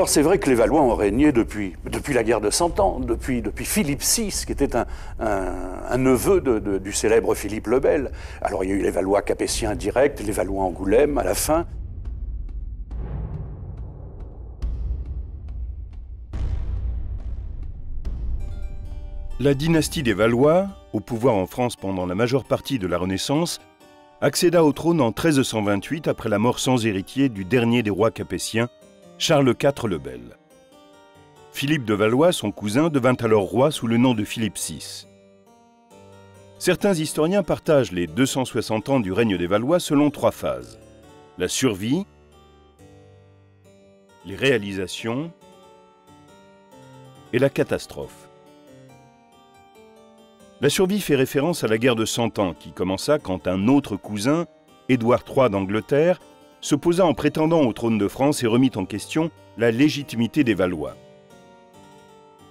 Alors c'est vrai que les Valois ont régné depuis la guerre de Cent Ans, depuis Philippe VI, qui était un neveu du célèbre Philippe le Bel. Alors il y a eu les Valois capétiens directs, les Valois Angoulême à la fin. La dynastie des Valois, au pouvoir en France pendant la majeure partie de la Renaissance, accéda au trône en 1328 après la mort sans héritier du dernier des rois capétiens, Charles IV le Bel. Philippe de Valois, son cousin, devint alors roi sous le nom de Philippe VI. Certains historiens partagent les 260 ans du règne des Valois selon 3 phases: la survie, les réalisations et la catastrophe. La survie fait référence à la guerre de Cent Ans qui commença quand un autre cousin, Édouard III d'Angleterre, se posa en prétendant au trône de France et remit en question la légitimité des Valois.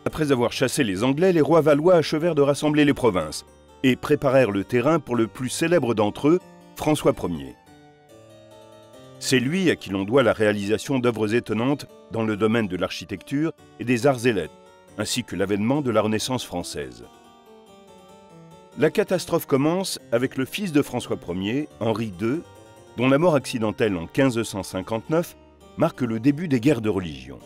Après avoir chassé les Anglais, les rois valois achevèrent de rassembler les provinces et préparèrent le terrain pour le plus célèbre d'entre eux, François Ier. C'est lui à qui l'on doit la réalisation d'œuvres étonnantes dans le domaine de l'architecture et des arts et lettres, ainsi que l'avènement de la Renaissance française. La catastrophe commence avec le fils de François Ier, Henri II, dont la mort accidentelle en 1559 marque le début des guerres de religion.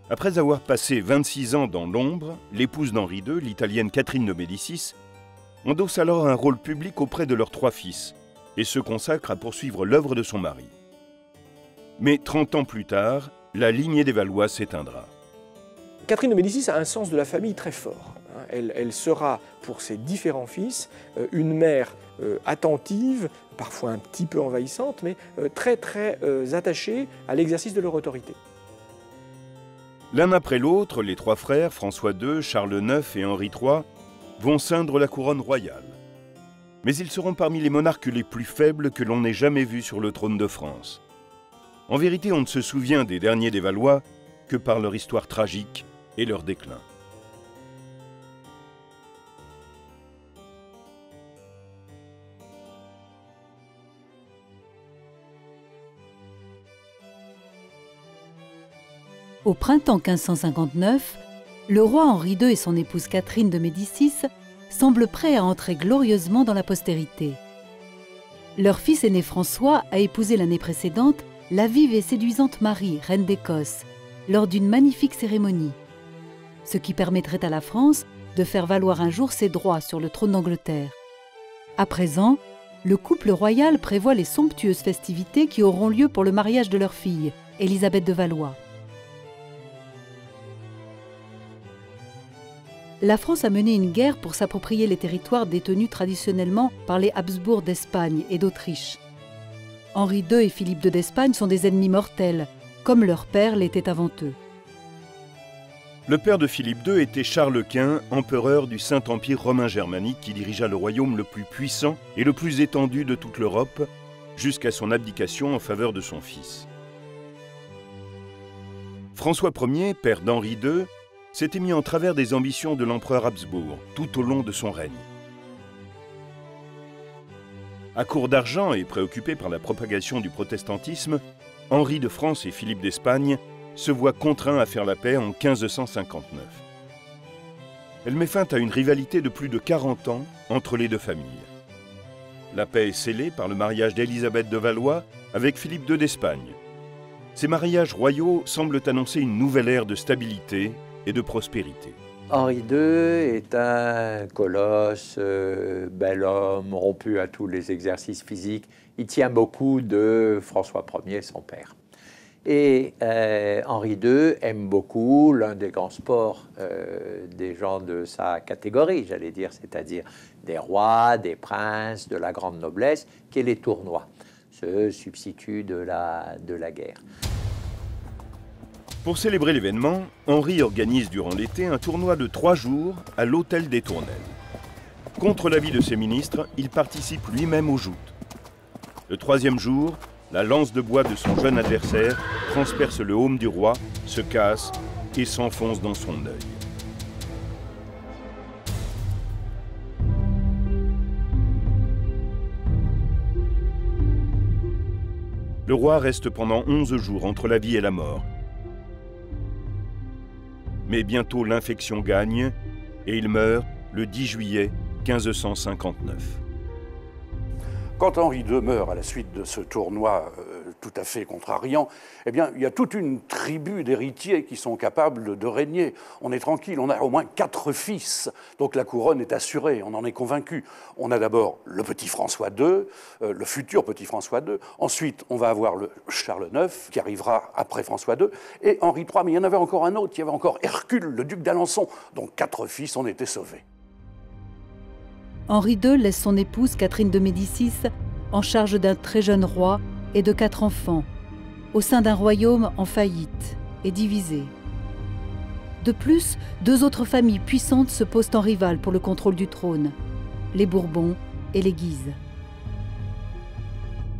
Après avoir passé 26 ans dans l'ombre, l'épouse d'Henri II, l'italienne Catherine de Médicis, endosse alors un rôle public auprès de leurs 3 fils et se consacre à poursuivre l'œuvre de son mari. Mais 30 ans plus tard, la lignée des Valois s'éteindra. Catherine de Médicis a un sens de la famille très fort. Elle sera, pour ses différents fils, une mère attentive, parfois un petit peu envahissante, mais très attachée à l'exercice de leur autorité. L'un après l'autre, les 3 frères, François II, Charles IX et Henri III, vont ceindre la couronne royale. Mais ils seront parmi les monarques les plus faibles que l'on ait jamais vus sur le trône de France. En vérité, on ne se souvient des derniers des Valois que par leur histoire tragique et leur déclin. Au printemps 1559, le roi Henri II et son épouse Catherine de Médicis semblent prêts à entrer glorieusement dans la postérité. Leur fils aîné François a épousé l'année précédente la vive et séduisante Marie, reine d'Écosse, lors d'une magnifique cérémonie, ce qui permettrait à la France de faire valoir un jour ses droits sur le trône d'Angleterre. À présent, le couple royal prévoit les somptueuses festivités qui auront lieu pour le mariage de leur fille, Élisabeth de Valois. La France a mené une guerre pour s'approprier les territoires détenus traditionnellement par les Habsbourg d'Espagne et d'Autriche. Henri II et Philippe II d'Espagne sont des ennemis mortels, comme leur père l'était avant eux. Le père de Philippe II était Charles Quint, empereur du Saint-Empire romain germanique qui dirigea le royaume le plus puissant et le plus étendu de toute l'Europe, jusqu'à son abdication en faveur de son fils. François Ier, père d'Henri II, s'était mis en travers des ambitions de l'empereur Habsbourg tout au long de son règne. À court d'argent et préoccupé par la propagation du protestantisme, Henri de France et Philippe d'Espagne se voient contraints à faire la paix en 1559. Elle met fin à une rivalité de plus de 40 ans entre les deux familles. La paix est scellée par le mariage d'Élisabeth de Valois avec Philippe II d'Espagne. Ces mariages royaux semblent annoncer une nouvelle ère de stabilité et de prospérité. Henri II est un colosse, bel homme, rompu à tous les exercices physiques. Il tient beaucoup de François Ier, son père. Et Henri II aime beaucoup l'un des grands sports des gens de sa catégorie, j'allais dire, c'est-à-dire des rois, des princes, de la grande noblesse, qui est les tournois, ce substitut de la guerre. Pour célébrer l'événement, Henri organise durant l'été un tournoi de 3 jours à l'Hôtel des Tournelles. Contre l'avis de ses ministres, il participe lui-même aux joutes. Le 3e jour, la lance de bois de son jeune adversaire transperce le heaume du roi, se casse et s'enfonce dans son œil. Le roi reste pendant 11 jours entre la vie et la mort, Mais bientôt l'infection gagne et il meurt le 10 juillet 1559. Quand Henri II meurt à la suite de ce tournoi tout à fait contrariant, eh bien, il y a toute une tribu d'héritiers qui sont capables de régner. On est tranquille, on a au moins 4 fils, donc la couronne est assurée, on en est convaincu. On a d'abord le petit François II, le futur petit François II. Ensuite, on va avoir le Charles IX, qui arrivera après François II, et Henri III. Mais il y en avait encore un autre, il y avait encore Hercule, le duc d'Alençon. Donc 4 fils ont été sauvés. Henri II laisse son épouse Catherine de Médicis en charge d'un très jeune roi et de 4 enfants, au sein d'un royaume en faillite et divisé. De plus, 2 autres familles puissantes se posent en rivales pour le contrôle du trône, les Bourbons et les Guises.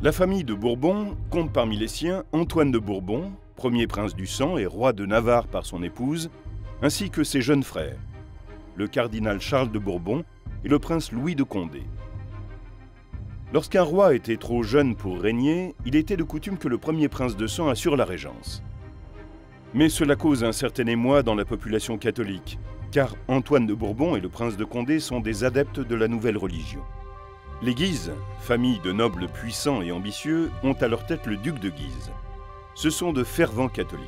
La famille de Bourbon compte parmi les siens Antoine de Bourbon, premier prince du sang et roi de Navarre par son épouse, ainsi que ses jeunes frères, le cardinal Charles de Bourbon et le prince Louis de Condé. Lorsqu'un roi était trop jeune pour régner, il était de coutume que le premier prince de sang assure la régence. Mais cela cause un certain émoi dans la population catholique, car Antoine de Bourbon et le prince de Condé sont des adeptes de la nouvelle religion. Les Guises, famille de nobles puissants et ambitieux, ont à leur tête le duc de Guise. Ce sont de fervents catholiques.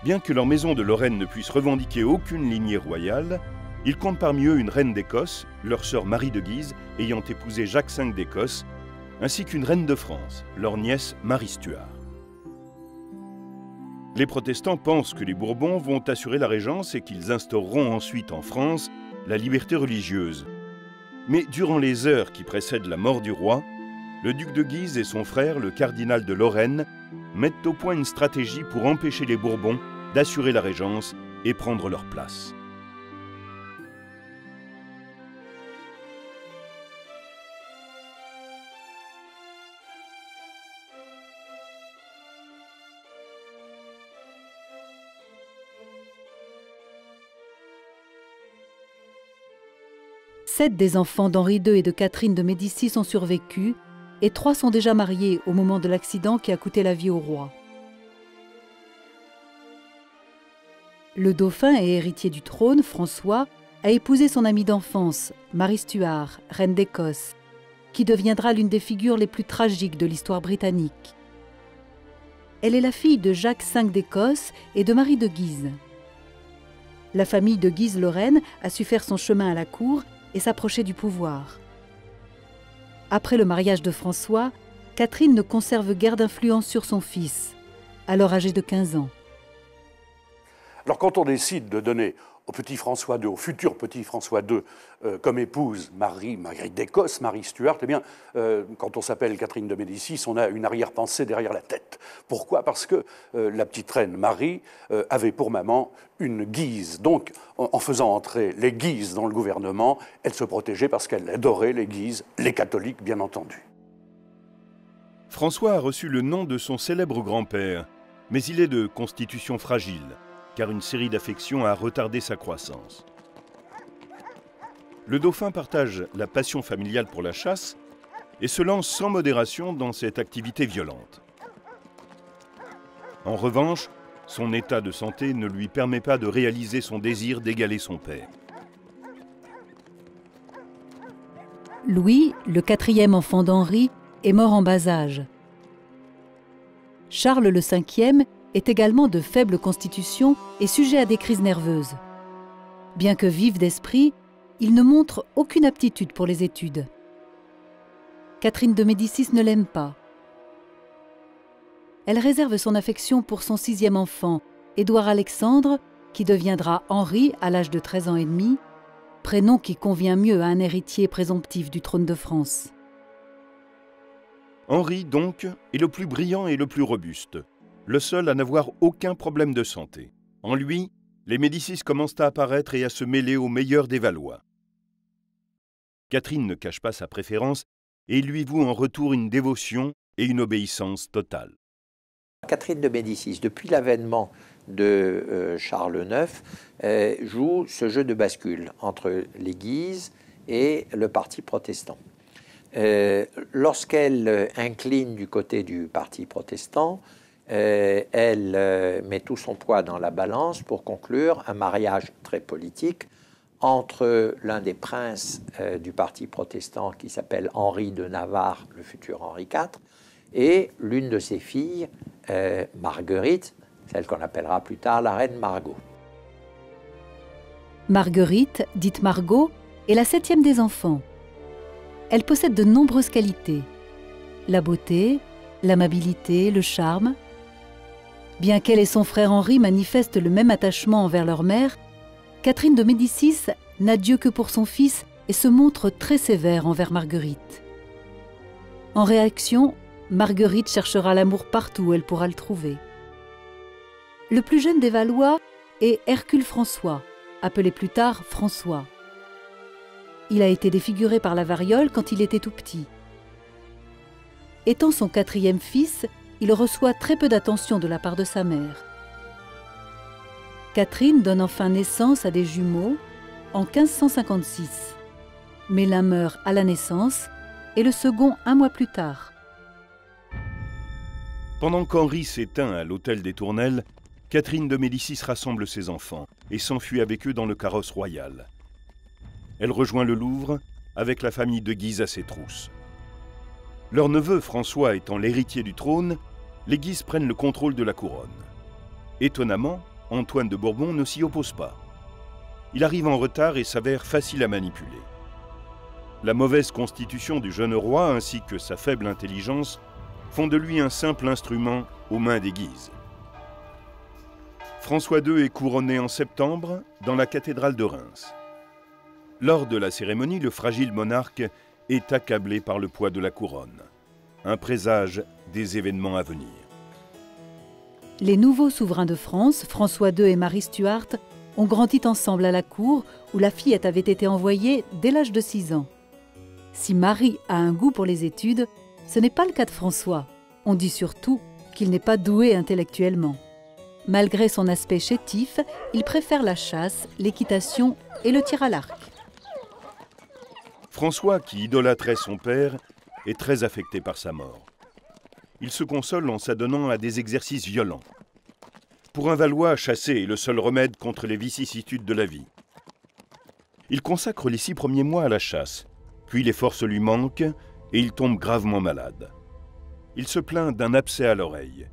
Bien que leur maison de Lorraine ne puisse revendiquer aucune lignée royale, ils comptent parmi eux une reine d'Écosse, leur sœur Marie de Guise, ayant épousé Jacques V d'Écosse, ainsi qu'une reine de France, leur nièce Marie Stuart. Les protestants pensent que les Bourbons vont assurer la régence et qu'ils instaureront ensuite en France la liberté religieuse. Mais durant les heures qui précèdent la mort du roi, le duc de Guise et son frère, le cardinal de Lorraine, mettent au point une stratégie pour empêcher les Bourbons d'assurer la régence et prendre leur place. Sept des enfants d'Henri II et de Catherine de Médicis ont survécu et 3 sont déjà mariés au moment de l'accident qui a coûté la vie au roi. Le dauphin et héritier du trône, François, a épousé son amie d'enfance, Marie Stuart, reine d'Écosse, qui deviendra l'une des figures les plus tragiques de l'histoire britannique. Elle est la fille de Jacques V d'Écosse et de Marie de Guise. La famille de Guise-Lorraine a su faire son chemin à la cour et s'approcher du pouvoir. Après le mariage de François, Catherine ne conserve guère d'influence sur son fils, alors âgé de 15 ans. Alors quand on décide de donner au petit François II, au futur petit François II, comme épouse Marie d'Écosse, Marie Stuart, eh bien, quand on s'appelle Catherine de Médicis, on a une arrière-pensée derrière la tête. Pourquoi? Parce que la petite reine Marie avait pour maman une Guise. Donc, en faisant entrer les Guises dans le gouvernement, elle se protégeait parce qu'elle adorait les Guises, les catholiques, bien entendu. François a reçu le nom de son célèbre grand-père, mais il est de constitution fragile, car une série d'affections a retardé sa croissance. Le dauphin partage la passion familiale pour la chasse et se lance sans modération dans cette activité violente. En revanche, son état de santé ne lui permet pas de réaliser son désir d'égaler son père. Louis, le 4e enfant d'Henri, est mort en bas âge. Charles le 5e est également de faible constitution et sujet à des crises nerveuses. Bien que vif d'esprit, il ne montre aucune aptitude pour les études. Catherine de Médicis ne l'aime pas. Elle réserve son affection pour son 6e enfant, Édouard Alexandre, qui deviendra Henri à l'âge de 13 ans et demi, prénom qui convient mieux à un héritier présomptif du trône de France. Henri, donc, est le plus brillant et le plus robuste, le seul à n'avoir aucun problème de santé. En lui, les Médicis commencent à apparaître et à se mêler aux meilleurs des Valois. Catherine ne cache pas sa préférence et lui voue en retour une dévotion et une obéissance totale. Catherine de Médicis, depuis l'avènement de Charles IX, joue ce jeu de bascule entre les Guises et le parti protestant. Lorsqu'elle incline du côté du parti protestant, elle met tout son poids dans la balance pour conclure un mariage très politique entre l'un des princes du parti protestant qui s'appelle Henri de Navarre, le futur Henri IV, et l'une de ses filles, Marguerite, celle qu'on appellera plus tard la reine Margot. Marguerite, dite Margot, est la 7e des enfants. Elle possède de nombreuses qualités. La beauté, l'amabilité, le charme. Bien qu'elle et son frère Henri manifestent le même attachement envers leur mère, Catherine de Médicis n'a Dieu que pour son fils et se montre très sévère envers Marguerite. En réaction, Marguerite cherchera l'amour partout où elle pourra le trouver. Le plus jeune des Valois est Hercule François, appelé plus tard François. Il a été défiguré par la variole quand il était tout petit. Étant son 4e fils, il reçoit très peu d'attention de la part de sa mère. Catherine donne enfin naissance à des jumeaux en 1556. Mais l'un meurt à la naissance et le second un mois plus tard. Pendant qu'Henri s'éteint à l'hôtel des Tournelles, Catherine de Médicis rassemble ses enfants et s'enfuit avec eux dans le carrosse royal. Elle rejoint le Louvre avec la famille de Guise à ses trousses. Leur neveu François étant l'héritier du trône, les Guise prennent le contrôle de la couronne. Étonnamment, Antoine de Bourbon ne s'y oppose pas. Il arrive en retard et s'avère facile à manipuler. La mauvaise constitution du jeune roi ainsi que sa faible intelligence font de lui un simple instrument aux mains des Guise. François II est couronné en septembre dans la cathédrale de Reims. Lors de la cérémonie, le fragile monarque est accablé par le poids de la couronne, un présage des événements à venir. Les nouveaux souverains de France, François II et Marie Stuart, ont grandi ensemble à la cour où la fillette avait été envoyée dès l'âge de 6 ans. Si Marie a un goût pour les études, ce n'est pas le cas de François. On dit surtout qu'il n'est pas doué intellectuellement. Malgré son aspect chétif, il préfère la chasse, l'équitation et le tir à l'arc. François, qui idolâtrait son père, est très affecté par sa mort. Il se console en s'adonnant à des exercices violents. Pour un Valois, chasser est le seul remède contre les vicissitudes de la vie. Il consacre les 6 premiers mois à la chasse, puis les forces lui manquent et il tombe gravement malade. Il se plaint d'un abcès à l'oreille.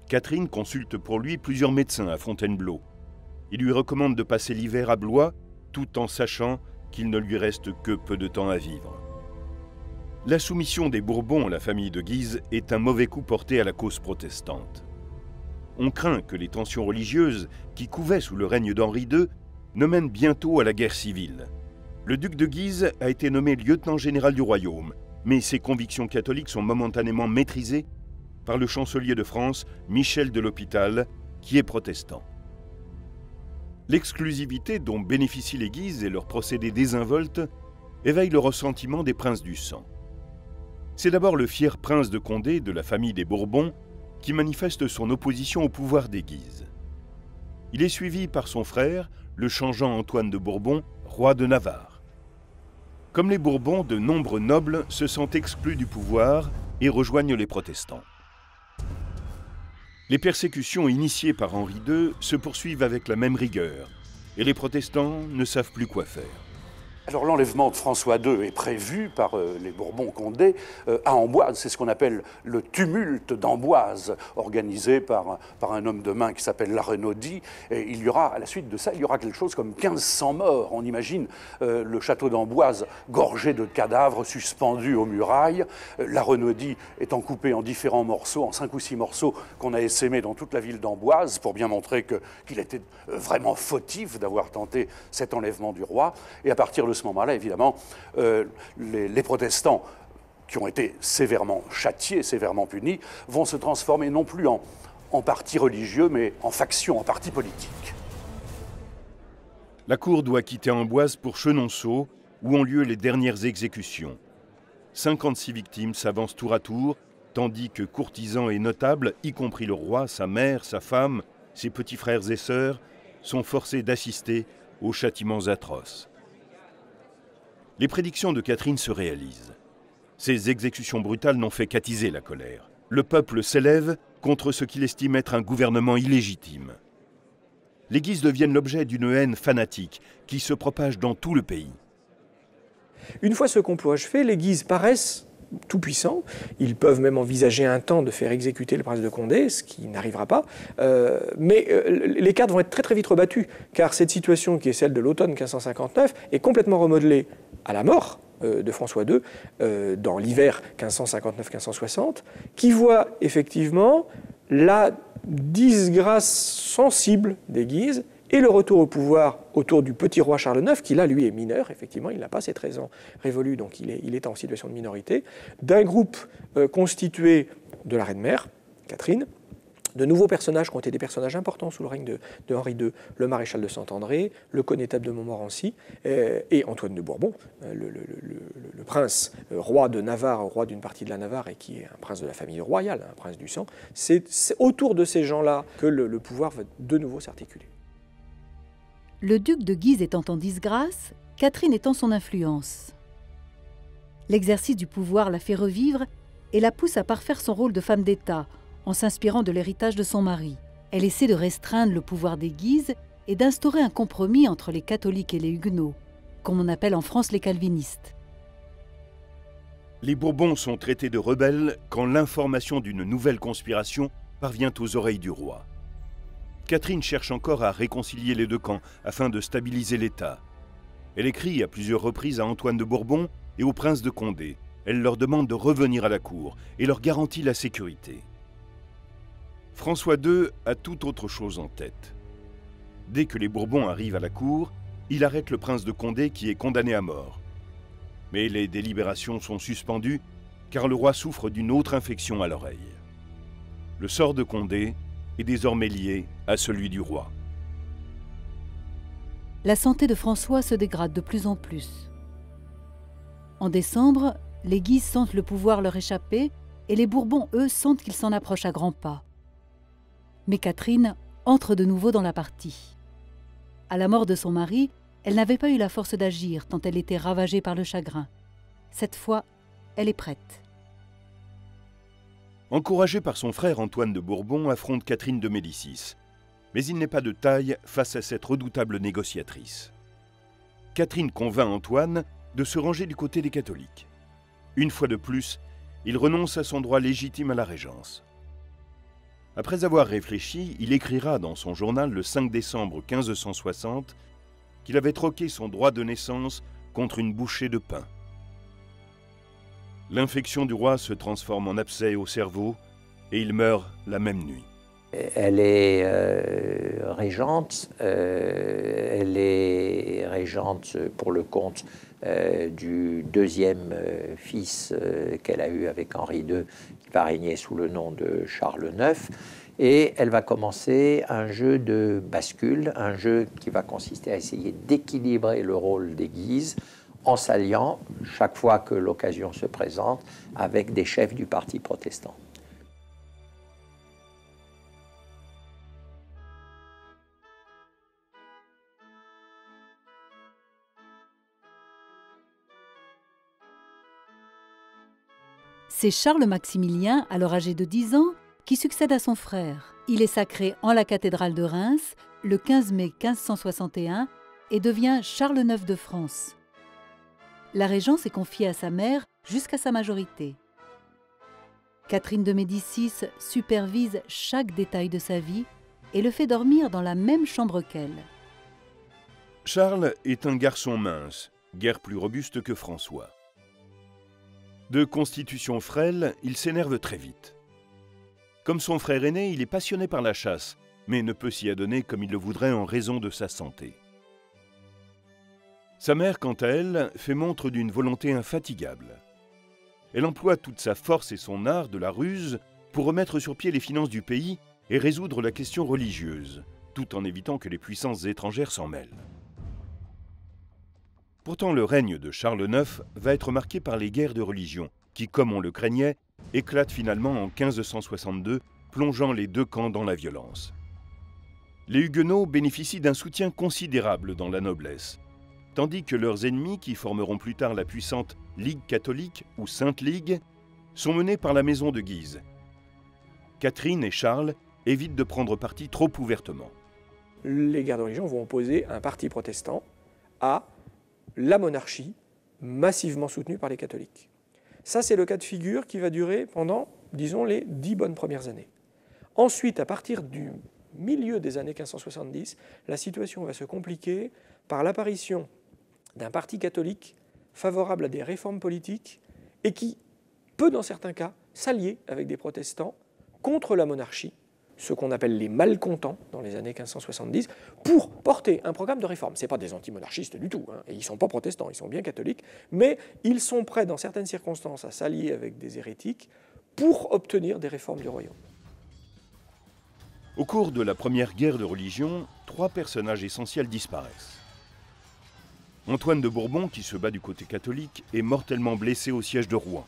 Catherine consulte pour lui plusieurs médecins à Fontainebleau. Il lui recommande de passer l'hiver à Blois, tout en sachant qu'il ne lui reste que peu de temps à vivre. La soumission des Bourbons à la famille de Guise est un mauvais coup porté à la cause protestante. On craint que les tensions religieuses qui couvaient sous le règne d'Henri II ne mènent bientôt à la guerre civile. Le duc de Guise a été nommé lieutenant général du royaume, mais ses convictions catholiques sont momentanément maîtrisées par le chancelier de France, Michel de l'Hôpital, qui est protestant. L'exclusivité dont bénéficient les Guises et leurs procédés désinvoltes éveille le ressentiment des princes du sang. C'est d'abord le fier prince de Condé, de la famille des Bourbons, qui manifeste son opposition au pouvoir des Guises. Il est suivi par son frère, le changeant Antoine de Bourbon, roi de Navarre. Comme les Bourbons, de nombreux nobles se sentent exclus du pouvoir et rejoignent les protestants. Les persécutions initiées par Henri II se poursuivent avec la même rigueur, et les protestants ne savent plus quoi faire. Alors l'enlèvement de François II est prévu par les Bourbons-Condé à Amboise. C'est ce qu'on appelle le tumulte d'Amboise, organisé par un homme de main qui s'appelle La Renaudie. Et il y aura, à la suite de ça, il y aura quelque chose comme 1500 morts. On imagine le château d'Amboise gorgé de cadavres suspendus aux murailles. La Renaudie étant coupée en différents morceaux, en 5 ou 6 morceaux qu'on a essaimés dans toute la ville d'Amboise pour bien montrer qu'il était vraiment fautif d'avoir tenté cet enlèvement du roi. Et à partir de ce moment-là, évidemment, les protestants qui ont été sévèrement châtiés, sévèrement punis, vont se transformer non plus en parti religieux, mais en faction, en parti politique. La cour doit quitter Amboise pour Chenonceau, où ont lieu les dernières exécutions. 56 victimes s'avancent tour à tour, tandis que courtisans et notables, y compris le roi, sa mère, sa femme, ses petits frères et sœurs, sont forcés d'assister aux châtiments atroces. Les prédictions de Catherine se réalisent. Ces exécutions brutales n'ont fait qu'attiser la colère. Le peuple s'élève contre ce qu'il estime être un gouvernement illégitime. Les Guises deviennent l'objet d'une haine fanatique qui se propage dans tout le pays. Une fois ce complot achevé, les Guises paraissent tout-puissants. Ils peuvent même envisager un temps de faire exécuter le prince de Condé, ce qui n'arrivera pas. Mais les cartes vont être très très vite rebattues, car cette situation qui est celle de l'automne 1559 est complètement remodelée à la mort de François II, dans l'hiver 1559-1560, qui voit effectivement la disgrâce sensible des Guises et le retour au pouvoir autour du petit roi Charles IX, qui là, lui, est mineur, effectivement, il n'a pas ses 13 ans révolus, donc il est en situation de minorité, d'un groupe constitué de la reine-mère, Catherine, de nouveaux personnages qui ont été des personnages importants sous le règne de Henri II, le maréchal de Saint-André, le connétable de Montmorency et Antoine de Bourbon, le prince roi de Navarre, roi d'une partie de la Navarre et qui est un prince de la famille royale, un prince du sang. C'est autour de ces gens-là que le pouvoir va de nouveau s'articuler. Le duc de Guise étant en disgrâce, Catherine étend son influence. L'exercice du pouvoir la fait revivre et la pousse à parfaire son rôle de femme d'État, en s'inspirant de l'héritage de son mari. Elle essaie de restreindre le pouvoir des Guises et d'instaurer un compromis entre les catholiques et les huguenots, comme on appelle en France les calvinistes. Les Bourbons sont traités de rebelles quand l'information d'une nouvelle conspiration parvient aux oreilles du roi. Catherine cherche encore à réconcilier les deux camps afin de stabiliser l'État. Elle écrit à plusieurs reprises à Antoine de Bourbon et au prince de Condé. Elle leur demande de revenir à la cour et leur garantit la sécurité. François II a tout autre chose en tête. Dès que les Bourbons arrivent à la cour, il arrête le prince de Condé qui est condamné à mort. Mais les délibérations sont suspendues car le roi souffre d'une autre infection à l'oreille. Le sort de Condé est désormais lié à celui du roi. La santé de François se dégrade de plus en plus. En décembre, les Guises sentent le pouvoir leur échapper et les Bourbons, eux, sentent qu'ils s'en approchent à grands pas. Mais Catherine entre de nouveau dans la partie. À la mort de son mari, elle n'avait pas eu la force d'agir tant elle était ravagée par le chagrin. Cette fois, elle est prête. Encouragé par son frère Antoine de Bourbon, affronte Catherine de Médicis. Mais il n'est pas de taille face à cette redoutable négociatrice. Catherine convainc Antoine de se ranger du côté des catholiques. Une fois de plus, il renonce à son droit légitime à la régence. Après avoir réfléchi, il écrira dans son journal le 5 décembre 1560 qu'il avait troqué son droit de naissance contre une bouchée de pain. L'infection du roi se transforme en abcès au cerveau et il meurt la même nuit. Elle est régente. Elle est régente pour le compte du deuxième fils qu'elle a eu avec Henri II, qui va régner sous le nom de Charles IX. Et elle va commencer un jeu de bascule, un jeu qui va consister à essayer d'équilibrer le rôle des Guises en s'alliant, chaque fois que l'occasion se présente, avec des chefs du parti protestant. C'est Charles-Maximilien, alors âgé de 10 ans, qui succède à son frère. Il est sacré en la cathédrale de Reims le 15 mai 1561 et devient Charles IX de France. La régence est confiée à sa mère jusqu'à sa majorité. Catherine de Médicis supervise chaque détail de sa vie et le fait dormir dans la même chambre qu'elle. Charles est un garçon mince, guère plus robuste que François. De constitution frêle, il s'énerve très vite. Comme son frère aîné, il est passionné par la chasse, mais ne peut s'y adonner comme il le voudrait en raison de sa santé. Sa mère, quant à elle, fait montre d'une volonté infatigable. Elle emploie toute sa force et son art de la ruse pour remettre sur pied les finances du pays et résoudre la question religieuse, tout en évitant que les puissances étrangères s'en mêlent. Pourtant, le règne de Charles IX va être marqué par les guerres de religion, qui, comme on le craignait, éclatent finalement en 1562, plongeant les deux camps dans la violence. Les Huguenots bénéficient d'un soutien considérable dans la noblesse, tandis que leurs ennemis, qui formeront plus tard la puissante Ligue catholique ou Sainte Ligue, sont menés par la maison de Guise. Catherine et Charles évitent de prendre parti trop ouvertement. Les guerres de religion vont opposer un parti protestant à la monarchie, massivement soutenue par les catholiques. Ça, c'est le cas de figure qui va durer pendant, disons, les 10 bonnes premières années. Ensuite, à partir du milieu des années 1570, la situation va se compliquer par l'apparition d'un parti catholique favorable à des réformes politiques et qui peut, dans certains cas, s'allier avec des protestants contre la monarchie, ce qu'on appelle les malcontents dans les années 1570, pour porter un programme de réforme. Ce n'est pas des antimonarchistes du tout, hein, et ils ne sont pas protestants, ils sont bien catholiques, mais ils sont prêts, dans certaines circonstances, à s'allier avec des hérétiques pour obtenir des réformes du royaume. Au cours de la première guerre de religion, 3 personnages essentiels disparaissent. Antoine de Bourbon, qui se bat du côté catholique, est mortellement blessé au siège de Rouen.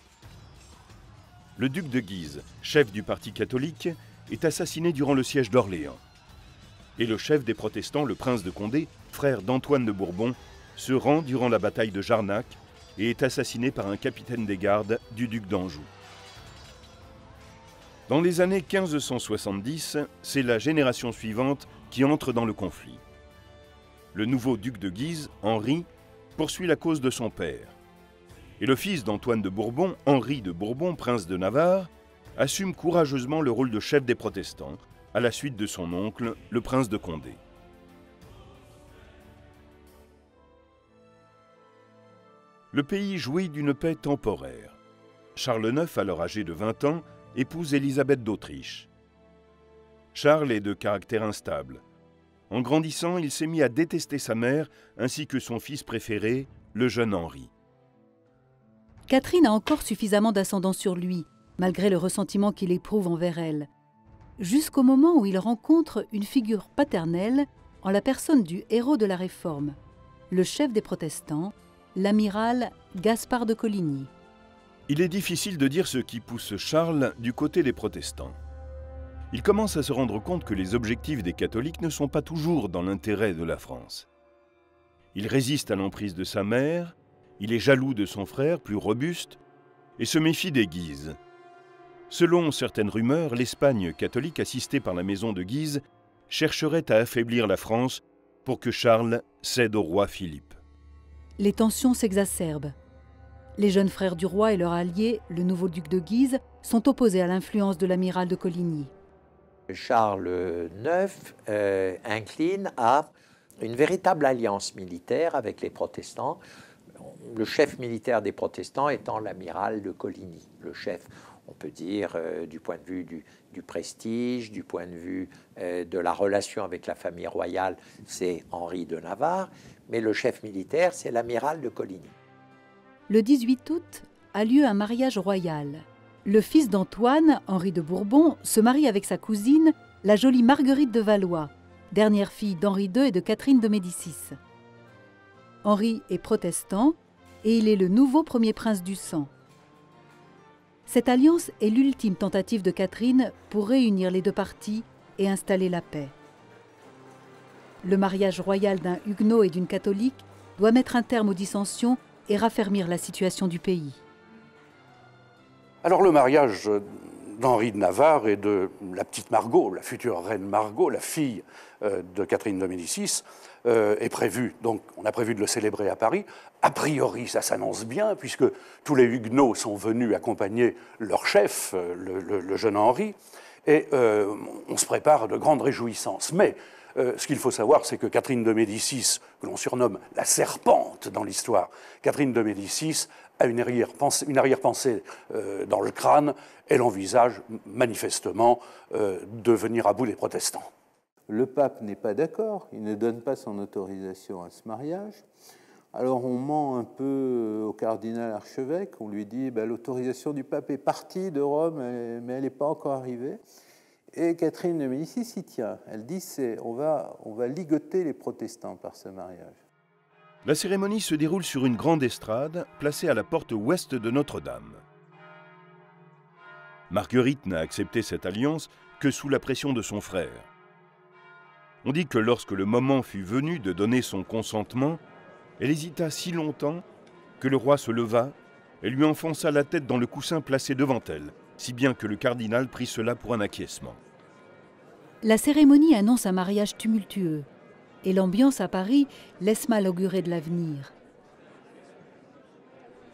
Le duc de Guise, chef du parti catholique, est assassiné durant le siège d'Orléans. Et le chef des protestants, le prince de Condé, frère d'Antoine de Bourbon, se rend durant la bataille de Jarnac et est assassiné par un capitaine des gardes du duc d'Anjou. Dans les années 1570, c'est la génération suivante qui entre dans le conflit. Le nouveau duc de Guise, Henri, poursuit la cause de son père. Et le fils d'Antoine de Bourbon, Henri de Bourbon, prince de Navarre, assume courageusement le rôle de chef des protestants, à la suite de son oncle, le prince de Condé. Le pays jouit d'une paix temporaire. Charles IX, alors âgé de 20 ans, épouse Élisabeth d'Autriche. Charles est de caractère instable. En grandissant, il s'est mis à détester sa mère ainsi que son fils préféré, le jeune Henri. Catherine a encore suffisamment d'ascendant sur lui, malgré le ressentiment qu'il éprouve envers elle, jusqu'au moment où il rencontre une figure paternelle en la personne du héros de la Réforme, le chef des protestants, l'amiral Gaspard de Coligny. Il est difficile de dire ce qui pousse Charles du côté des protestants. Il commence à se rendre compte que les objectifs des catholiques ne sont pas toujours dans l'intérêt de la France. Il résiste à l'emprise de sa mère, il est jaloux de son frère, plus robuste, et se méfie des Guises. Selon certaines rumeurs, l'Espagne catholique, assistée par la maison de Guise, chercherait à affaiblir la France pour que Charles cède au roi Philippe. Les tensions s'exacerbent. Les jeunes frères du roi et leur allié, le nouveau duc de Guise, sont opposés à l'influence de l'amiral de Coligny. Charles IX incline à une véritable alliance militaire avec les protestants, le chef militaire des protestants étant l'amiral de Coligny. Le chef, on peut dire, du point de vue du prestige, du point de vue de la relation avec la famille royale, c'est Henri de Navarre, mais le chef militaire, c'est l'amiral de Coligny. Le 18 août a lieu un mariage royal. Le fils d'Antoine, Henri de Bourbon, se marie avec sa cousine, la jolie Marguerite de Valois, dernière fille d'Henri II et de Catherine de Médicis. Henri est protestant et il est le nouveau premier prince du sang. Cette alliance est l'ultime tentative de Catherine pour réunir les deux partis et installer la paix. Le mariage royal d'un huguenot et d'une catholique doit mettre un terme aux dissensions et raffermir la situation du pays. Alors le mariage d'Henri de Navarre et de la petite Margot, la future reine Margot, la fille de Catherine de Médicis, est prévu. Donc on a prévu de le célébrer à Paris. A priori, ça s'annonce bien, puisque tous les Huguenots sont venus accompagner leur chef, le jeune Henri, et on se prépare à de grandes réjouissances. Mais ce qu'il faut savoir, c'est que Catherine de Médicis, que l'on surnomme la serpente dans l'histoire, Catherine de Médicis a une arrière-pensée dans le crâne. Elle envisage manifestement de venir à bout des protestants. Le pape n'est pas d'accord, il ne donne pas son autorisation à ce mariage. Alors on ment un peu au cardinal archevêque, on lui dit l'autorisation du pape est partie de Rome, mais elle n'est pas encore arrivée. Et Catherine de Médicis s'y tient. Elle dit on va ligoter les protestants par ce mariage. La cérémonie se déroule sur une grande estrade placée à la porte ouest de Notre-Dame. Marguerite n'a accepté cette alliance que sous la pression de son frère. On dit que lorsque le moment fut venu de donner son consentement, elle hésita si longtemps que le roi se leva et lui enfonça la tête dans le coussin placé devant elle, si bien que le cardinal prit cela pour un acquiescement. La cérémonie annonce un mariage tumultueux et l'ambiance à Paris laisse mal augurer de l'avenir.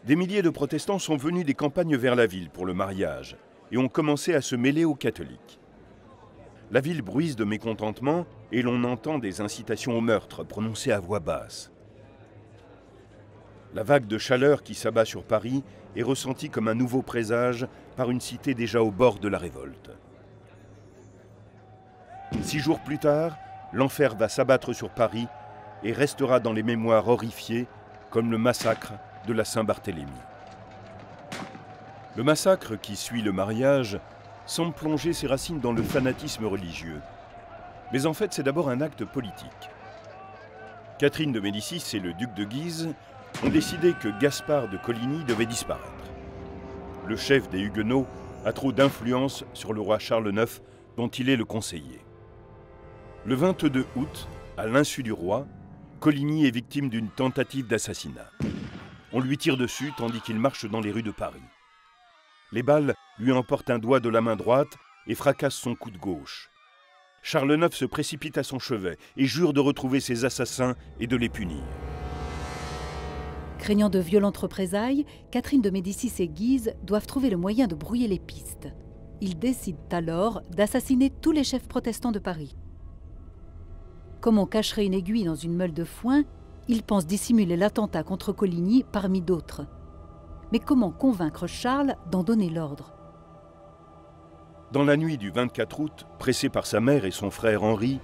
Des milliers de protestants sont venus des campagnes vers la ville pour le mariage et ont commencé à se mêler aux catholiques. La ville bruise de mécontentement et l'on entend des incitations au meurtre prononcées à voix basse. La vague de chaleur qui s'abat sur Paris est ressentie comme un nouveau présage par une cité déjà au bord de la révolte. 6 jours plus tard, l'enfer va s'abattre sur Paris et restera dans les mémoires horrifiées comme le massacre de la Saint-Barthélemy. Le massacre qui suit le mariage semble plonger ses racines dans le fanatisme religieux. Mais en fait, c'est d'abord un acte politique. Catherine de Médicis et le duc de Guise ont décidé que Gaspard de Coligny devait disparaître. Le chef des Huguenots a trop d'influence sur le roi Charles IX, dont il est le conseiller. Le 22 août, à l'insu du roi, Coligny est victime d'une tentative d'assassinat. On lui tire dessus tandis qu'il marche dans les rues de Paris. Les balles lui emportent un doigt de la main droite et fracassent son coude gauche. Charles IX se précipite à son chevet et jure de retrouver ses assassins et de les punir. Craignant de violentes représailles, Catherine de Médicis et Guise doivent trouver le moyen de brouiller les pistes. Ils décident alors d'assassiner tous les chefs protestants de Paris. Comme on cacherait une aiguille dans une meule de foin, ils pensent dissimuler l'attentat contre Coligny parmi d'autres. Mais comment convaincre Charles d'en donner l'ordre? Dans la nuit du 24 août, pressé par sa mère et son frère Henri,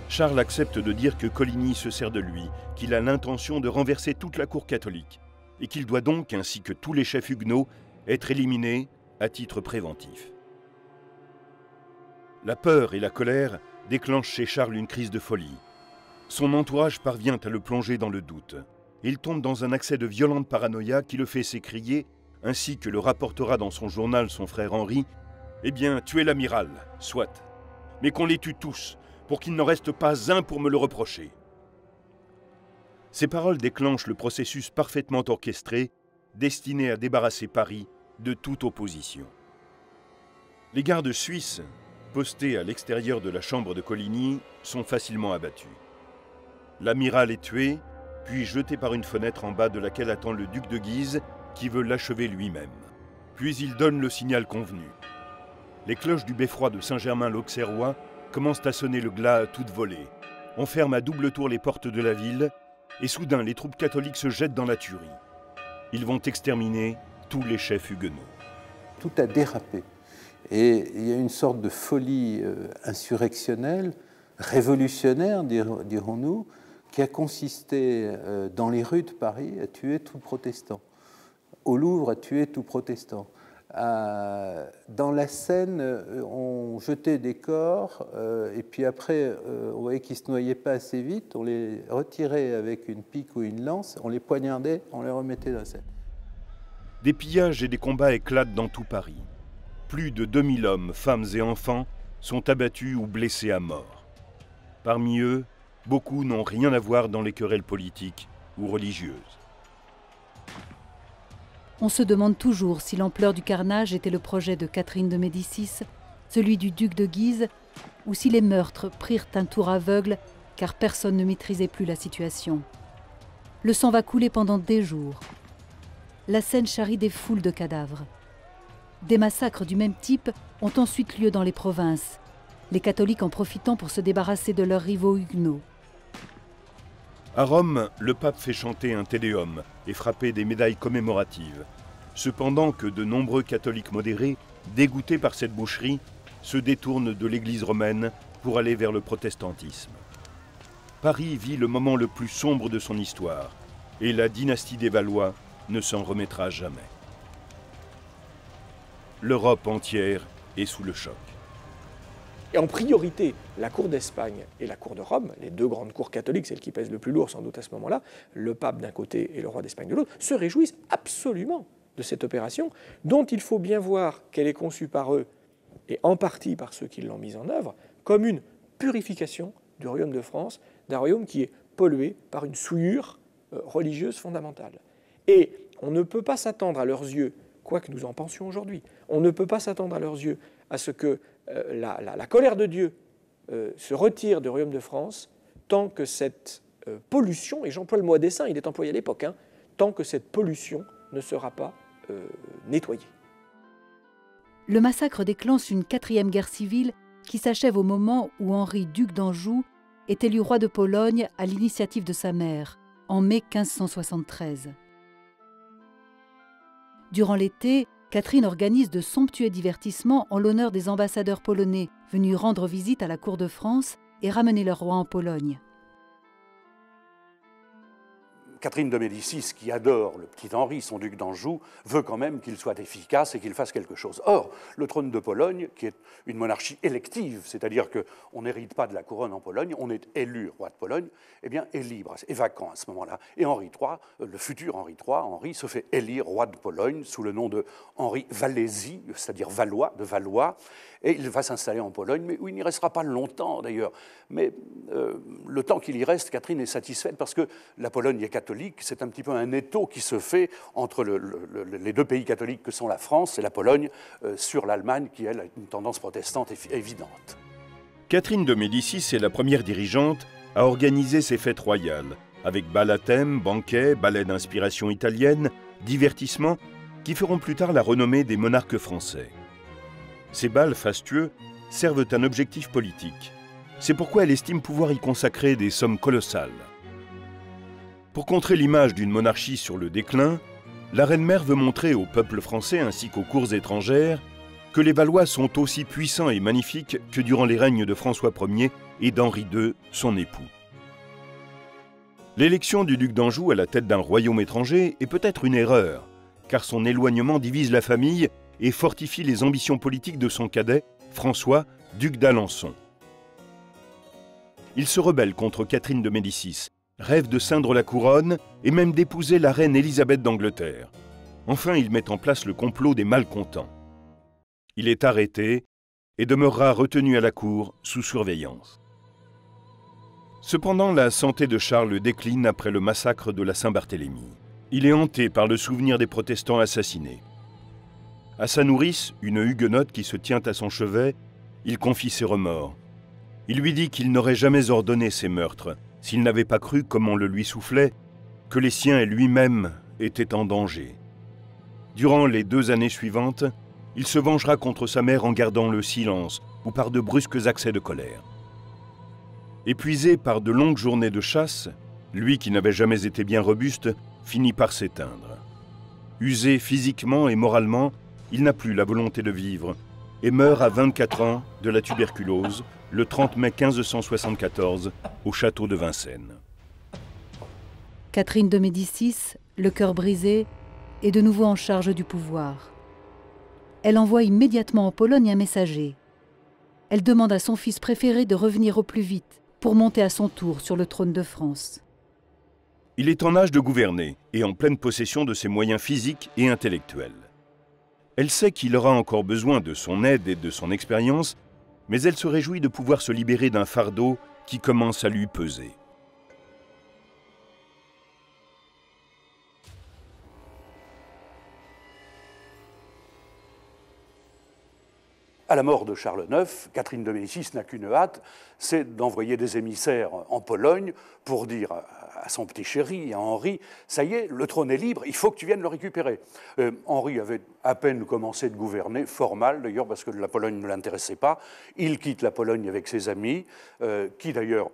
Charles accepte de dire que Coligny se sert de lui, qu'il a l'intention de renverser toute la cour catholique, et qu'il doit donc, ainsi que tous les chefs huguenots, être éliminé à titre préventif. La peur et la colère déclenchent chez Charles une crise de folie. Son entourage parvient à le plonger dans le doute. Il tombe dans un accès de violente paranoïa qui le fait s'écrier, ainsi que le rapportera dans son journal son frère Henri, « Eh bien, tuez l'amiral, soit, mais qu'on les tue tous, pour qu'il n'en reste pas un pour me le reprocher. » Ces paroles déclenchent le processus parfaitement orchestré, destiné à débarrasser Paris de toute opposition. Les gardes suisses, postés à l'extérieur de la chambre de Coligny, sont facilement abattus. L'amiral est tué, puis jeté par une fenêtre en bas de laquelle attend le duc de Guise, qui veut l'achever lui-même. Puis il donne le signal convenu. Les cloches du beffroi de Saint-Germain-l'Auxerrois commencent à sonner le glas à toute volée. On ferme à double tour les portes de la ville, et soudain les troupes catholiques se jettent dans la tuerie. Ils vont exterminer tous les chefs huguenots. Tout a dérapé. Et il y a une sorte de folie insurrectionnelle, révolutionnaire, dirons-nous, qui a consisté dans les rues de Paris à tuer tout protestant, au Louvre à tuer tout protestant. Dans la Seine, on jetait des corps et puis après, on voyait qu'ils ne se noyaient pas assez vite, on les retirait avec une pique ou une lance, on les poignardait, on les remettait dans la Seine. Des pillages et des combats éclatent dans tout Paris. Plus de 2000 hommes, femmes et enfants sont abattus ou blessés à mort. Parmi eux, beaucoup n'ont rien à voir dans les querelles politiques ou religieuses. On se demande toujours si l'ampleur du carnage était le projet de Catherine de Médicis, celui du duc de Guise, ou si les meurtres prirent un tour aveugle car personne ne maîtrisait plus la situation. Le sang va couler pendant des jours. La Seine charrie des foules de cadavres. Des massacres du même type ont ensuite lieu dans les provinces, les catholiques en profitant pour se débarrasser de leurs rivaux huguenots. À Rome, le pape fait chanter un tédéum et frapper des médailles commémoratives. Cependant que de nombreux catholiques modérés, dégoûtés par cette boucherie, se détournent de l'Église romaine pour aller vers le protestantisme. Paris vit le moment le plus sombre de son histoire, et la dynastie des Valois ne s'en remettra jamais. L'Europe entière est sous le choc. Et en priorité, la cour d'Espagne et la cour de Rome, les deux grandes cours catholiques, celles qui pèsent le plus lourd sans doute à ce moment-là, le pape d'un côté et le roi d'Espagne de l'autre, se réjouissent absolument de cette opération, dont il faut bien voir qu'elle est conçue par eux, et en partie par ceux qui l'ont mise en œuvre, comme une purification du royaume de France, d'un royaume qui est pollué par une souillure religieuse fondamentale. Et on ne peut pas s'attendre à leurs yeux quoi que nous en pensions aujourd'hui. On ne peut pas s'attendre à leurs yeux à ce que la colère de Dieu se retire du royaume de France tant que cette pollution, et j'emploie le mot à dessein, il est employé à l'époque, hein, tant que cette pollution ne sera pas nettoyée. Le massacre déclenche une 4e guerre civile qui s'achève au moment où Henri, duc d'Anjou, est élu roi de Pologne à l'initiative de sa mère, en mai 1573. Durant l'été, Catherine organise de somptueux divertissements en l'honneur des ambassadeurs polonais venus rendre visite à la cour de France et ramener leur roi en Pologne. Catherine de Médicis, qui adore le petit Henri, son duc d'Anjou, veut quand même qu'il soit efficace et qu'il fasse quelque chose. Or, le trône de Pologne, qui est une monarchie élective, c'est-à-dire qu'on n'hérite pas de la couronne en Pologne, on est élu roi de Pologne, eh bien, est libre, est vacant à ce moment-là. Et Henri III, le futur Henri III, Henri se fait élire roi de Pologne sous le nom de Henri Walézy, c'est-à-dire Valois, de Valois, et il va s'installer en Pologne, mais où il n'y restera pas longtemps d'ailleurs. Mais le temps qu'il y reste, Catherine est satisfaite parce que la Pologne est catholique, c'est un petit peu un étau qui se fait entre les deux pays catholiques que sont la France et la Pologne sur l'Allemagne qui, elle, a une tendance protestante évidente. Catherine de Médicis est la première dirigeante à organiser ces fêtes royales, avec bal à thème, banquets, ballets d'inspiration italienne, divertissements, qui feront plus tard la renommée des monarques français. Ces bals fastueux servent un objectif politique. C'est pourquoi elle estime pouvoir y consacrer des sommes colossales. Pour contrer l'image d'une monarchie sur le déclin, la reine-mère veut montrer au peuple français ainsi qu'aux cours étrangères que les Valois sont aussi puissants et magnifiques que durant les règnes de François Ier et d'Henri II, son époux. L'élection du duc d'Anjou à la tête d'un royaume étranger est peut-être une erreur, car son éloignement divise la famille et fortifie les ambitions politiques de son cadet, François, duc d'Alençon. Il se rebelle contre Catherine de Médicis, rêve de ceindre la couronne et même d'épouser la reine Élisabeth d'Angleterre. Enfin, il met en place le complot des malcontents. Il est arrêté et demeurera retenu à la cour sous surveillance. Cependant, la santé de Charles décline après le massacre de la Saint-Barthélemy. Il est hanté par le souvenir des protestants assassinés. À sa nourrice, une huguenote qui se tient à son chevet, il confie ses remords. Il lui dit qu'il n'aurait jamais ordonné ces meurtres s'il n'avait pas cru, comme on le lui soufflait, que les siens et lui-même étaient en danger. Durant les 2 années suivantes, il se vengera contre sa mère en gardant le silence ou par de brusques accès de colère. Épuisé par de longues journées de chasse, lui qui n'avait jamais été bien robuste, finit par s'éteindre. Usé physiquement et moralement, il n'a plus la volonté de vivre et meurt à 24 ans de la tuberculose le 30 mai 1574 au château de Vincennes. Catherine de Médicis, le cœur brisé, est de nouveau en charge du pouvoir. Elle envoie immédiatement en Pologne un messager. Elle demande à son fils préféré de revenir au plus vite pour monter à son tour sur le trône de France. Il est en âge de gouverner et en pleine possession de ses moyens physiques et intellectuels. Elle sait qu'il aura encore besoin de son aide et de son expérience, mais elle se réjouit de pouvoir se libérer d'un fardeau qui commence à lui peser. À la mort de Charles IX, Catherine de Médicis n'a qu'une hâte, c'est d'envoyer des émissaires en Pologne pour dire à son petit chéri, à Henri, ça y est, le trône est libre, il faut que tu viennes le récupérer. Henri avait à peine commencé de gouverner, fort mal d'ailleurs, parce que la Pologne ne l'intéressait pas. Il quitte la Pologne avec ses amis, qui d'ailleurs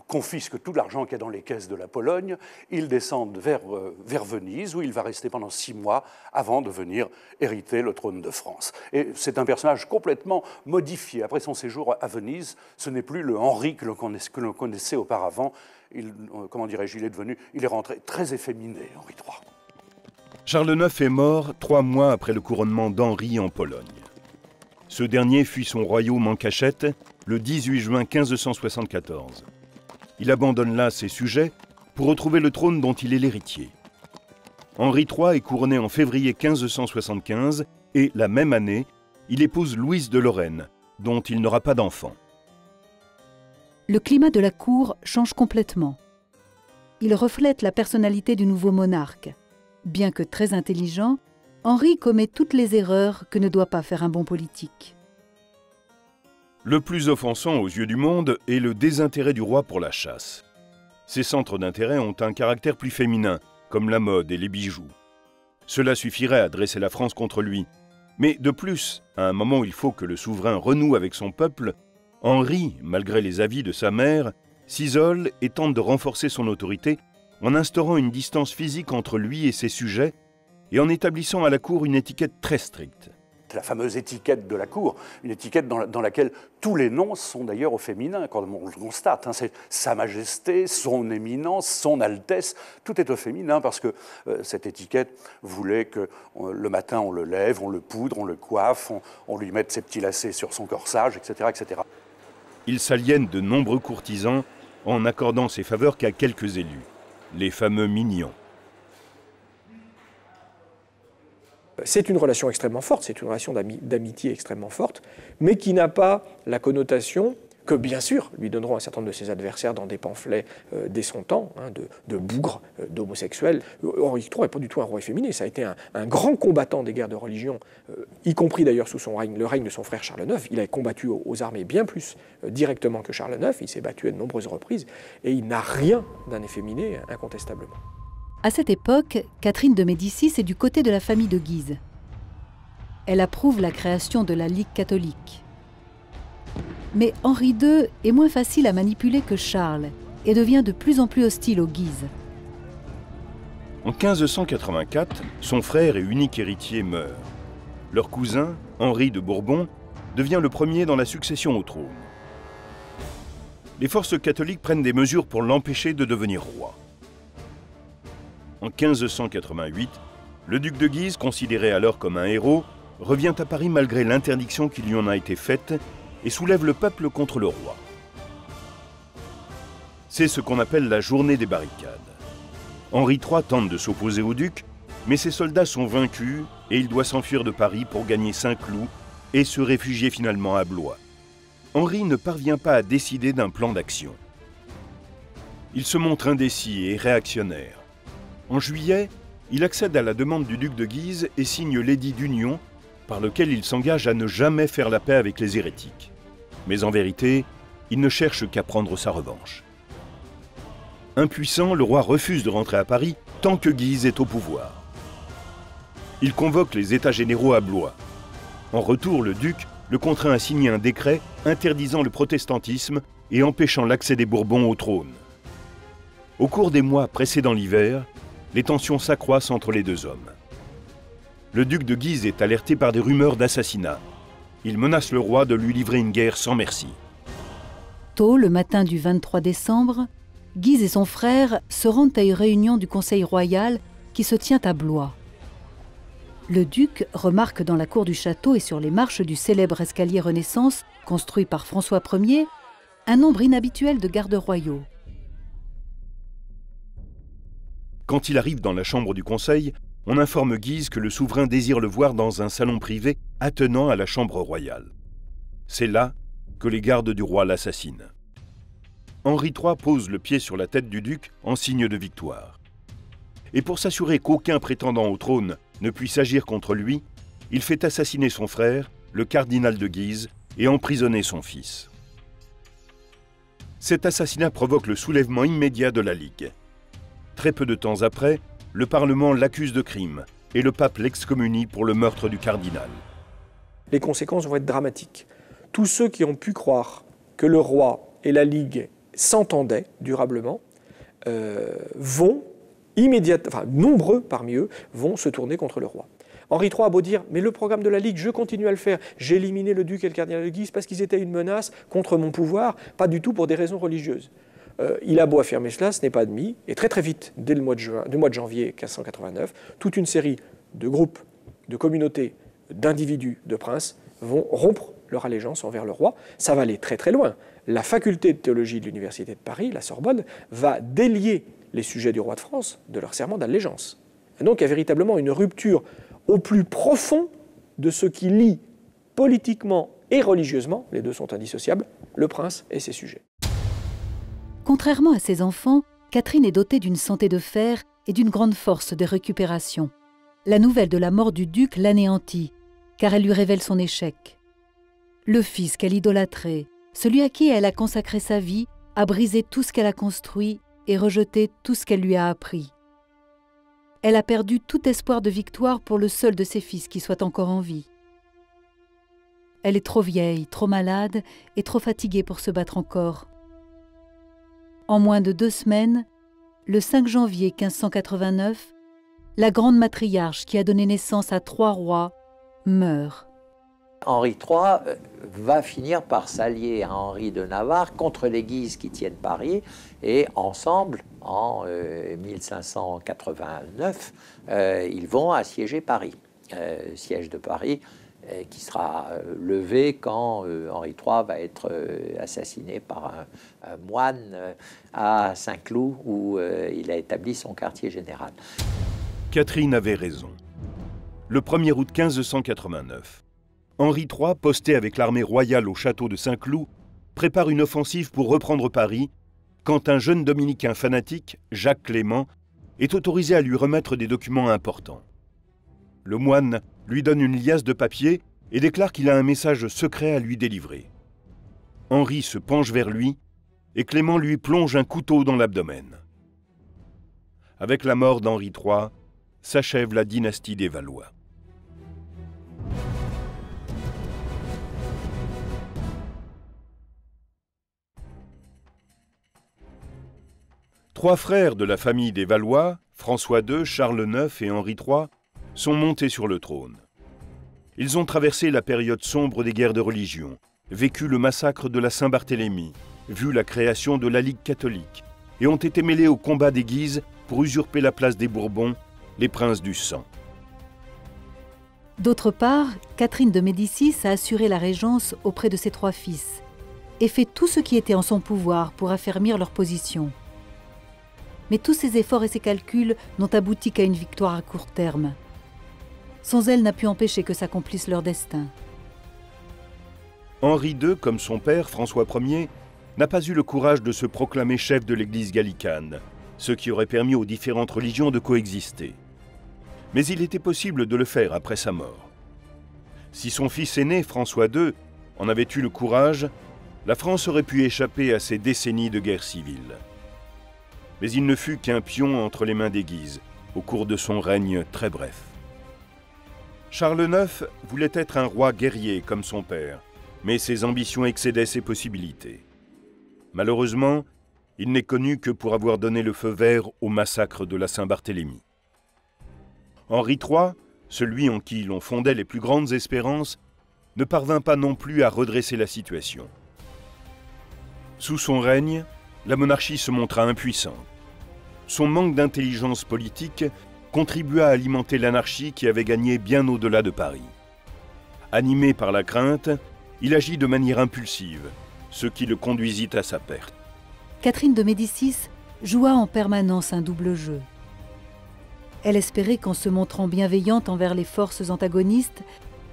confisque tout l'argent qu'il y a dans les caisses de la Pologne. Il descend vers Venise, où il va rester pendant 6 mois avant de venir hériter le trône de France. Et c'est un personnage complètement modifié. Après son séjour à Venise, ce n'est plus le Henri que l'on connaissait auparavant. Comment dirais-je, il est rentré très efféminé, Henri III. Charles IX est mort 3 mois après le couronnement d'Henri en Pologne. Ce dernier fuit son royaume en cachette le 18 juin 1574. Il abandonne là ses sujets pour retrouver le trône dont il est l'héritier. Henri III est couronné en février 1575 et, la même année, il épouse Louise de Lorraine, dont il n'aura pas d'enfant. Le climat de la cour change complètement. Il reflète la personnalité du nouveau monarque. Bien que très intelligent, Henri commet toutes les erreurs que ne doit pas faire un bon politique. Le plus offensant aux yeux du monde est le désintérêt du roi pour la chasse. Ses centres d'intérêt ont un caractère plus féminin, comme la mode et les bijoux. Cela suffirait à dresser la France contre lui. Mais de plus, à un moment où il faut que le souverain renoue avec son peuple, Henri, malgré les avis de sa mère, s'isole et tente de renforcer son autorité en instaurant une distance physique entre lui et ses sujets et en établissant à la cour une étiquette très stricte. C'est la fameuse étiquette de la cour, une étiquette dans laquelle tous les noms sont d'ailleurs au féminin, quand on le constate. Hein, c'est Sa Majesté, Son Éminence, Son Altesse, tout est au féminin parce que cette étiquette voulait que le matin on le lève, on le poudre, on le coiffe, on lui mette ses petits lacets sur son corsage, etc. etc. Il s'aliène de nombreux courtisans en accordant ses faveurs qu'à quelques élus, les fameux mignons. C'est une relation extrêmement forte, c'est une relation d'amitié extrêmement forte, mais qui n'a pas la connotation que, bien sûr, lui donneront un certain nombre de ses adversaires dans des pamphlets dès son temps, hein, de bougres, d'homosexuels. Henri III n'est pas du tout un roi efféminé, ça a été un grand combattant des guerres de religion, y compris d'ailleurs sous son règne, le règne de son frère Charles IX. Il a combattu aux armées bien plus directement que Charles IX, il s'est battu à de nombreuses reprises, et il n'a rien d'un efféminé, incontestablement. À cette époque, Catherine de Médicis est du côté de la famille de Guise. Elle approuve la création de la Ligue catholique. Mais Henri II est moins facile à manipuler que Charles et devient de plus en plus hostile aux Guises. En 1584, son frère et unique héritier meurt. Leur cousin, Henri de Bourbon, devient le premier dans la succession au trône. Les forces catholiques prennent des mesures pour l'empêcher de devenir roi. En 1588, le duc de Guise, considéré alors comme un héros, revient à Paris malgré l'interdiction qui lui en a été faite et soulève le peuple contre le roi. C'est ce qu'on appelle la journée des barricades. Henri III tente de s'opposer au duc, mais ses soldats sont vaincus et il doit s'enfuir de Paris pour gagner Saint-Cloud et se réfugier finalement à Blois. Henri ne parvient pas à décider d'un plan d'action. Il se montre indécis et réactionnaire. En juillet, il accède à la demande du duc de Guise et signe l'édit d'union par lequel il s'engage à ne jamais faire la paix avec les hérétiques. Mais en vérité, il ne cherche qu'à prendre sa revanche. Impuissant, le roi refuse de rentrer à Paris tant que Guise est au pouvoir. Il convoque les États généraux à Blois. En retour, le duc le contraint à signer un décret interdisant le protestantisme et empêchant l'accès des Bourbons au trône. Au cours des mois précédant l'hiver, les tensions s'accroissent entre les deux hommes. Le duc de Guise est alerté par des rumeurs d'assassinat. Il menace le roi de lui livrer une guerre sans merci. Tôt, le matin du 23 décembre, Guise et son frère se rendent à une réunion du Conseil royal qui se tient à Blois. Le duc remarque dans la cour du château et sur les marches du célèbre escalier Renaissance, construit par François Ier, un nombre inhabituel de gardes royaux. Quand il arrive dans la chambre du Conseil, on informe Guise que le souverain désire le voir dans un salon privé attenant à la chambre royale. C'est là que les gardes du roi l'assassinent. Henri III pose le pied sur la tête du duc en signe de victoire. Et pour s'assurer qu'aucun prétendant au trône ne puisse agir contre lui, il fait assassiner son frère, le cardinal de Guise, et emprisonner son fils. Cet assassinat provoque le soulèvement immédiat de la Ligue. Très peu de temps après, le Parlement l'accuse de crime et le pape l'excommunie pour le meurtre du cardinal. Les conséquences vont être dramatiques. Tous ceux qui ont pu croire que le roi et la Ligue s'entendaient durablement vont immédiatement, enfin nombreux parmi eux, vont se tourner contre le roi. Henri III a beau dire « mais le programme de la Ligue, je continue à le faire, j'ai éliminé le duc et le cardinal de Guise parce qu'ils étaient une menace contre mon pouvoir, pas du tout pour des raisons religieuses ». Il a beau affirmer cela, ce n'est pas admis, et très très vite, dès le mois de janvier 1589, toute une série de groupes, de communautés, d'individus, de princes vont rompre leur allégeance envers le roi. Ça va aller très très loin. La faculté de théologie de l'Université de Paris, la Sorbonne, va délier les sujets du roi de France de leur serment d'allégeance. Et donc il y a véritablement une rupture au plus profond de ce qui lie politiquement et religieusement, les deux sont indissociables, le prince et ses sujets. Contrairement à ses enfants, Catherine est dotée d'une santé de fer et d'une grande force de récupération. la nouvelle de la mort du duc l'anéantit, car elle lui révèle son échec. Le fils qu'elle idolâtrait, celui à qui elle a consacré sa vie, a brisé tout ce qu'elle a construit et rejeté tout ce qu'elle lui a appris. Elle a perdu tout espoir de victoire pour le seul de ses fils qui soit encore en vie. Elle est trop vieille, trop malade et trop fatiguée pour se battre encore. En moins de 2 semaines, le 5 janvier 1589, la grande matriarche qui a donné naissance à 3 rois meurt. Henri III va finir par s'allier à Henri de Navarre contre les Guises qui tiennent Paris, et ensemble, en 1589, ils vont assiéger Paris. Siège de Paris qui sera levé quand Henri III va être assassiné par un moine à Saint-Cloud, où il a établi son quartier général. Catherine avait raison. Le 1er août 1589, Henri III, posté avec l'armée royale au château de Saint-Cloud, prépare une offensive pour reprendre Paris, quand un jeune dominicain fanatique, Jacques Clément, est autorisé à lui remettre des documents importants. Le moine lui donne une liasse de papier et déclare qu'il a un message secret à lui délivrer. Henri se penche vers lui et Clément lui plonge un couteau dans l'abdomen. Avec la mort d'Henri III, s'achève la dynastie des Valois. Trois frères de la famille des Valois, François II, Charles IX et Henri III, sont montés sur le trône. Ils ont traversé la période sombre des guerres de religion, vécu le massacre de la Saint-Barthélemy, vu la création de la Ligue catholique, et ont été mêlés au combat des Guises pour usurper la place des Bourbons, les princes du sang. D'autre part, Catherine de Médicis a assuré la régence auprès de ses 3 fils et fait tout ce qui était en son pouvoir pour affermir leur position. Mais tous ses efforts et ses calculs n'ont abouti qu'à une victoire à court terme. Son zèle n'a pu empêcher que s'accomplisse leur destin. Henri II, comme son père, François Ier, n'a pas eu le courage de se proclamer chef de l'Église gallicane, ce qui aurait permis aux différentes religions de coexister. Mais il était possible de le faire après sa mort. Si son fils aîné, François II, en avait eu le courage, la France aurait pu échapper à ces décennies de guerre civile. Mais il ne fut qu'un pion entre les mains des Guises, au cours de son règne très bref. Charles IX voulait être un roi guerrier comme son père, mais ses ambitions excédaient ses possibilités. Malheureusement, il n'est connu que pour avoir donné le feu vert au massacre de la Saint-Barthélemy. Henri III, celui en qui l'on fondait les plus grandes espérances, ne parvint pas non plus à redresser la situation. Sous son règne, la monarchie se montra impuissante. Son manque d'intelligence politique contribua à alimenter l'anarchie qui avait gagné bien au-delà de Paris. Animé par la crainte, il agit de manière impulsive, ce qui le conduisit à sa perte. Catherine de Médicis joua en permanence un double jeu. Elle espérait qu'en se montrant bienveillante envers les forces antagonistes,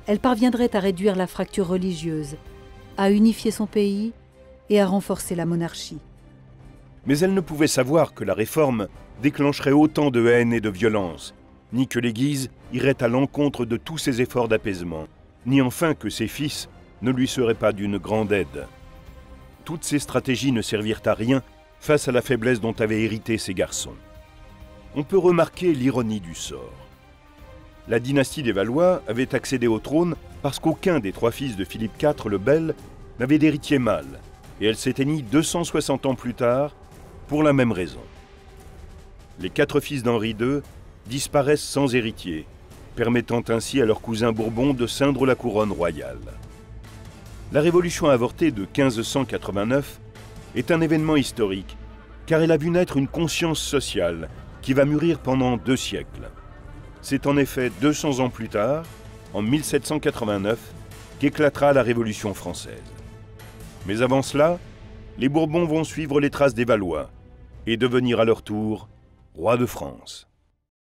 elle parviendrait à réduire la fracture religieuse, à unifier son pays et à renforcer la monarchie. Mais elle ne pouvait savoir que la réforme déclencherait autant de haine et de violence, ni que les Guises iraient à l'encontre de tous ses efforts d'apaisement, ni enfin que ses fils ne lui seraient pas d'une grande aide. Toutes ces stratégies ne servirent à rien face à la faiblesse dont avaient hérité ses garçons. On peut remarquer l'ironie du sort. La dynastie des Valois avait accédé au trône parce qu'aucun des 3 fils de Philippe IV le Bel n'avait d'héritier mâle, et elle s'éteignit 260 ans plus tard pour la même raison. Les 4 fils d'Henri II disparaissent sans héritier, permettant ainsi à leurs cousins Bourbons de ceindre la couronne royale. La révolution avortée de 1589 est un événement historique, car elle a vu naître une conscience sociale qui va mûrir pendant 2 siècles. C'est en effet 200 ans plus tard, en 1789, qu'éclatera la Révolution française. Mais avant cela, les Bourbons vont suivre les traces des Valois et devenir à leur tour rois de France.